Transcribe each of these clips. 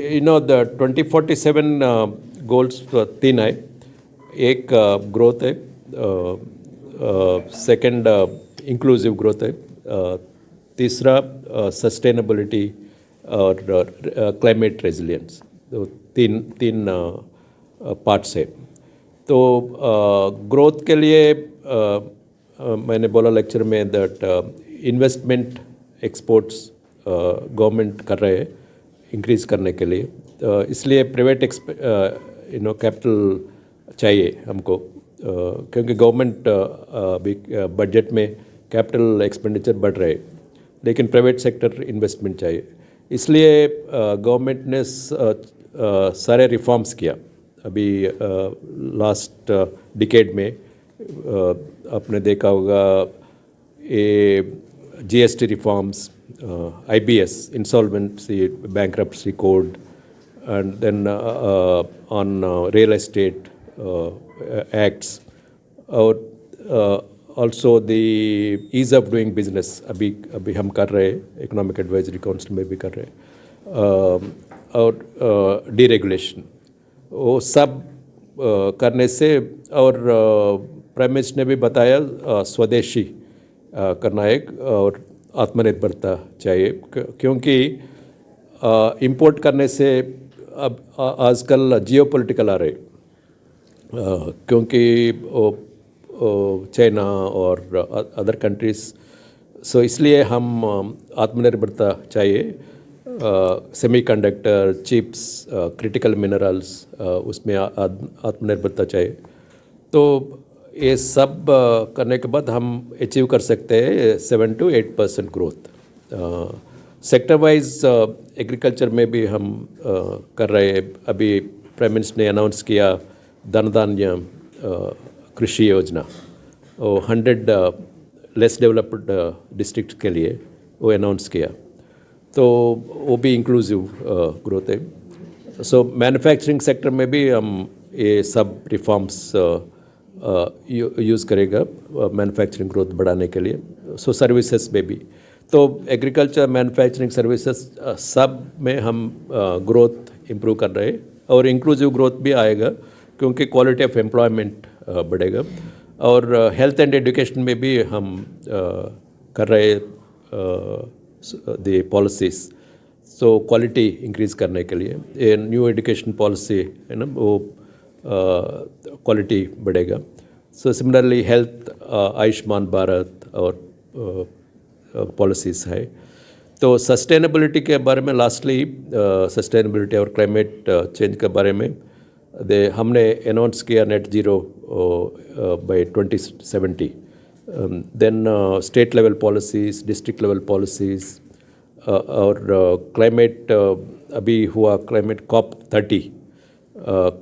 The 2047 goals तीन है। एक ग्रोथ है, सेकंड इंक्लूसिव ग्रोथ है, तीसरा सस्टेनेबिलिटी और क्लाइमेट रेजिलियंस। तो तीन तीन पार्ट्स है। तो ग्रोथ के लिए मैंने बोला लेक्चर में दैट इन्वेस्टमेंट एक्सपोर्ट्स गवर्नमेंट कर रहे हैं इंक्रीज़ करने के लिए। इसलिए प्राइवेट कैपिटल चाहिए हमको, क्योंकि गवर्नमेंट भी बजट में कैपिटल एक्सपेंडिचर बढ़ रहे हैं, लेकिन प्राइवेट सेक्टर इन्वेस्टमेंट चाहिए। इसलिए गवर्नमेंट ने सारे रिफॉर्म्स किया अभी लास्ट डिकेड में। आपने देखा होगा ये GST reforms, IBS insolvency bankruptcy code, and then on real estate acts, or also the ease of doing business अभी हम कर रहे हैं, इकोनॉमिक एडवाइजरी काउंसिल में भी कर रहे हैं, और डीरेगुलेशन वो सब करने से। और प्राइम मिनिस्टर ने भी बताया स्वदेशी करना है और आत्मनिर्भरता चाहिए, क्योंकि इंपोर्ट करने से अब आजकल जियोपॉलिटिकल आ रहे, क्योंकि चाइना और अदर कंट्रीज़। सो इसलिए हम आत्मनिर्भरता चाहिए। सेमीकंडक्टर, चिप्स, क्रिटिकल मिनरल्स, उसमें आत्मनिर्भरता चाहिए। तो ये सब करने के बाद हम अचीव कर सकते हैं 7 to 8% growth. Sector wise agriculture में भी हम कर रहे हैं। अभी प्राइम मिनिस्टर ने अनाउंस किया धन धान्य कृषि योजना, 100 लेस डेवलप्ड डिस्ट्रिक्ट के लिए वो अनाउंस किया। तो वो भी इंक्लूसिव ग्रोथ है। सो मैन्युफैक्चरिंग सेक्टर में भी हम ये सब रिफॉर्म्स यूज़ करेगा मैन्युफैक्चरिंग ग्रोथ बढ़ाने के लिए। सो सर्विसेज में भी, तो एग्रीकल्चर, मैन्युफैक्चरिंग, सर्विसेज सब में हम ग्रोथ इम्प्रूव कर रहे हैं। और इंक्लूसिव ग्रोथ भी आएगा, क्योंकि क्वालिटी ऑफ एम्प्लॉयमेंट बढ़ेगा। और हेल्थ एंड एजुकेशन में भी हम कर रहे the policies, so quality increase करने के लिए ये न्यू एजुकेशन पॉलिसी है ना, वो क्वालिटी बढ़ेगा। So similarly health, Ayushman Bharat और पॉलिसीज़ है। तो सस्टेनेबिलिटी के बारे में लास्टली, सस्टेनेबिलिटी और क्लाइमेट चेंज के बारे में हमने अनाउंस किया net zero by 2070। Then state level policies, district level policies, और क्लाइमेट अभी हुआ क्लाइमेट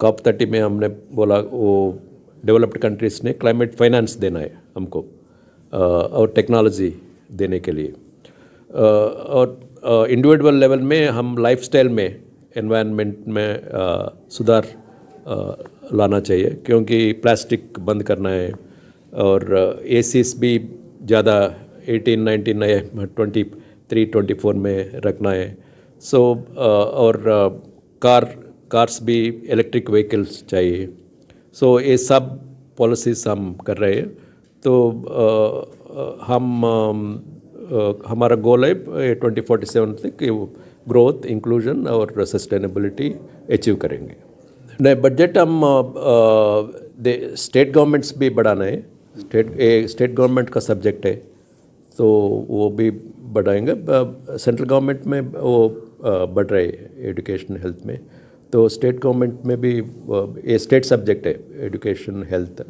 COP30 में हमने बोला वो डेवलप्ड कंट्रीज़ ने क्लाइमेट फाइनेंस देना है हमको, और टेक्नोलॉजी देने के लिए। और इंडिविजुअल लेवल में हम लाइफस्टाइल में, एनवायरनमेंट में सुधार लाना चाहिए, क्योंकि प्लास्टिक बंद करना है। और एसीस भी ज़्यादा 18, 19 या 23, 24 में रखना है। सो और कार्स भी इलेक्ट्रिक व्हीकल्स चाहिए। सो ये सब पॉलिसीज़ हम कर रहे हैं। तो हमारा गोल है 2047 तक ग्रोथ, इंक्लूजन और सस्टेनेबिलिटी अचीव करेंगे। नए बजट हम स्टेट गवर्नमेंट्स भी बढ़ाना है। स्टेट गवर्नमेंट का सब्जेक्ट है, तो वो भी बढ़ाएंगे। सेंट्रल गवर्नमेंट में वो बढ़ रहे एजुकेशन, हेल्थ में। तो स्टेट गवर्नमेंट में भी ये स्टेट सब्जेक्ट है, एजुकेशन, हेल्थ।